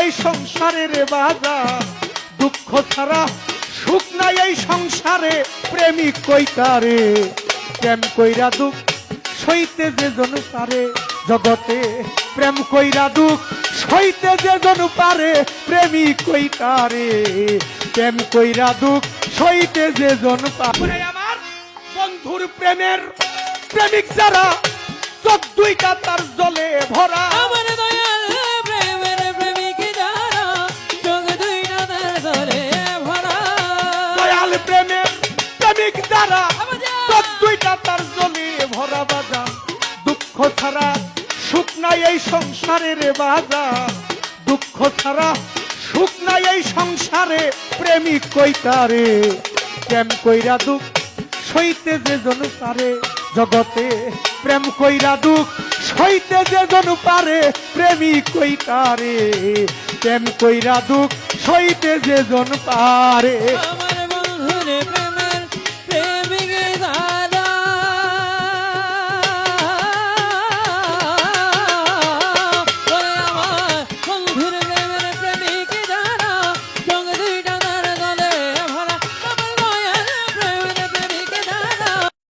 এই সংসারে রে বাজান, দুঃখ ছাড়া সুখ নাই এই সংসারে, প্রেমিক কইতারে প্রেম কইরা দুঃখ সইতে যে জন পারে, জগতে প্রেম কইরা দুঃখ সইতে যে জন পারে, প্রেমিক কইতারে প্রেম কইরা দুঃখ সইতে যে জন পারে। আমার বন্ধুর প্রেমের প্রেমিক যারা, চোখ দুইটা তার জলে ভরা, আমার দয়াল প্রেমের প্রেমিক যারা, চোখ দুইটা তার জলে ভরা। দয়াল প্রেমের প্রেমিক যারা, চোখ দুইটা তার জলে ভরা। বাজান দুঃখ ছাড়া সুখ নাই এই সংসারে রে বাজান, দুঃখ ছাড়া সুখ নাই এই সংসারে, প্রেমিক কইতারে প্রেম কইরা দুঃখ সইতে যে জন পারে, জগতে প্রেম কইরা দুঃখ সইতে যে জন পারে, প্রেমিক কইতারে প্রেম কইরা দুঃখ সইতে যে জন পারে।